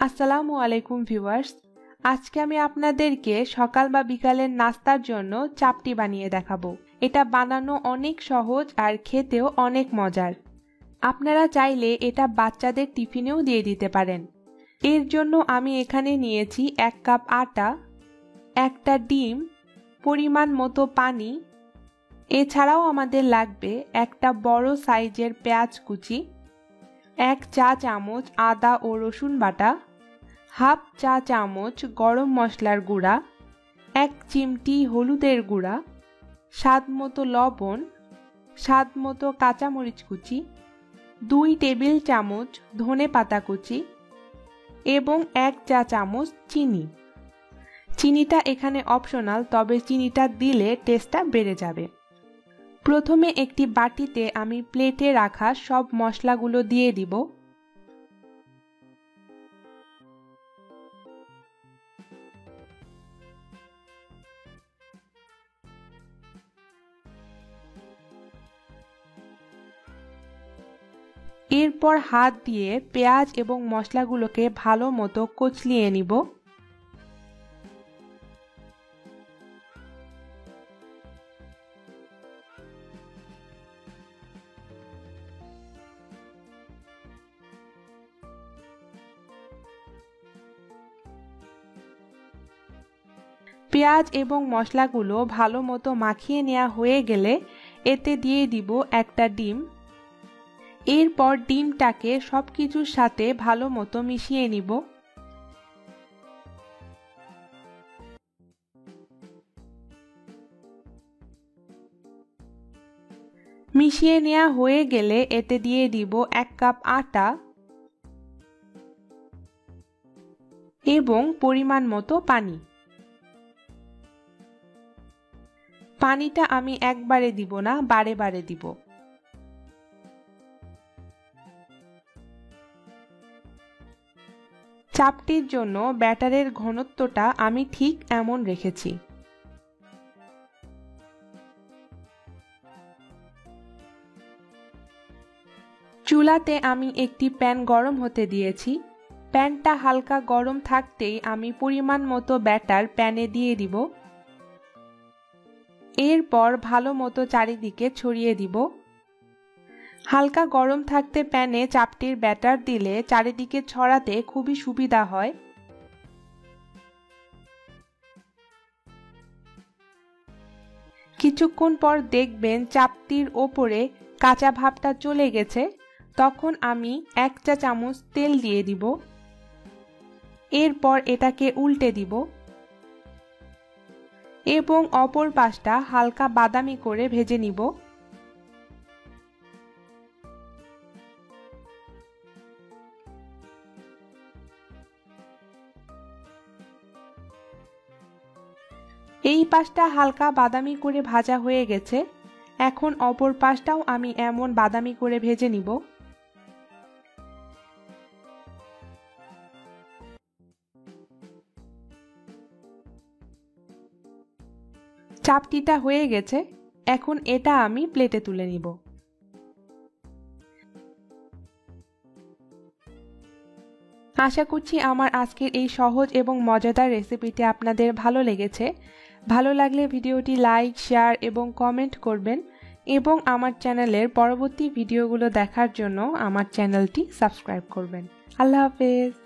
আসসালামু আলাইকুম ভিউয়ার্স, আজকে আমি আপনাদেরকে সকাল বা বিকালের নাস্তার জন্য চাপটি বানিয়ে দেখাবো। এটা বানানো অনেক সহজ আর খেতেও অনেক মজার। আপনারা চাইলে এটা বাচ্চাদের টিফিনেও দিয়ে দিতে পারেন। এর জন্য আমি এখানে নিয়েছি 1 কাপ আটা, একটা ডিম, পরিমাণ মতো পানি। এছাড়াও আমাদের লাগবে একটা বড় সাইজের পেঁয়াজ কুচি, 1 চা চামচ আদা ও রসুন বাটা, হাফ চা চামচ গরম মশলার গুঁড়া, 1 চিমটি হলুদের গুঁড়া, স্বাদ মতো লবণ, স্বাদ মতো কাঁচামরিচ কুচি, 2 টেবিল চামচ ধনে পাতা কুচি এবং 1 চা চামচ চিনি। চিনিটা এখানে অপশনাল, তবে চিনিটা দিলে টেস্টটা বেড়ে যাবে। প্রথমে একটি বাটিতে আমি প্লেটে রাখা সব মশলাগুলো দিয়ে দিব। এরপর হাত দিয়ে পেঁয়াজ এবং মশলাগুলোকে ভালো মতো কচলিয়ে নিব। পেঁয়াজ এবং মশলাগুলো ভালো মতো মাখিয়ে নেওয়া হয়ে গেলে এতে দিয়ে দিব একটা ডিম। এরপর ডিমটাকে সবকিছুর সাথে ভালো মতো মিশিয়ে নিব। মিশিয়ে নেওয়া হয়ে গেলে এতে দিয়ে দিব 1 কাপ আটা এবং পরিমাণ মতো পানি। পানিটা আমি একবারে দিব না, বারে বারে দিব। চাপটির জন্য ব্যাটারের ঘনত্বটা আমি ঠিক এমন রেখেছি। চুলাতে আমি একটি প্যান গরম হতে দিয়েছি। প্যানটা হালকা গরম থাকতেই আমি পরিমাণ মতো ব্যাটার প্যানে দিয়ে দিব। এরপর ভালো মতো চারিদিকে ছড়িয়ে দিব। হালকা গরম থাকতে প্যানে চাপটির ব্যাটার দিলে চারিদিকে ছড়াতে খুবই সুবিধা হয়। কিছুক্ষণ পর দেখবেন চাপটির ওপরে কাঁচা ভাবটা চলে গেছে। তখন আমি 1 চা চামচ তেল দিয়ে দিব। এরপর এটাকে উল্টে দিব এবং অপর পাশটা হালকা বাদামি করে ভেজে নিব। এই পাশটা হালকা বাদামি করে ভাজা হয়ে গেছে। এখন অপর পাশটাও আমি এমন বাদামি করে ভেজে নিব। চাপটিটা হয়ে গেছে। এখন এটা আমি প্লেটে তুলে নিব। আশা করছি আমার আজকের এই সহজ এবং মজাদার রেসিপিটি আপনাদের ভালো লেগেছে। ভালো লাগলে ভিডিওটি লাইক, শেয়ার এবং কমেন্ট করবেন এবং আমার চ্যানেলের পরবর্তী ভিডিওগুলো দেখার জন্য আমার চ্যানেলটি সাবস্ক্রাইব করবেন। আল্লাহ হাফেজ।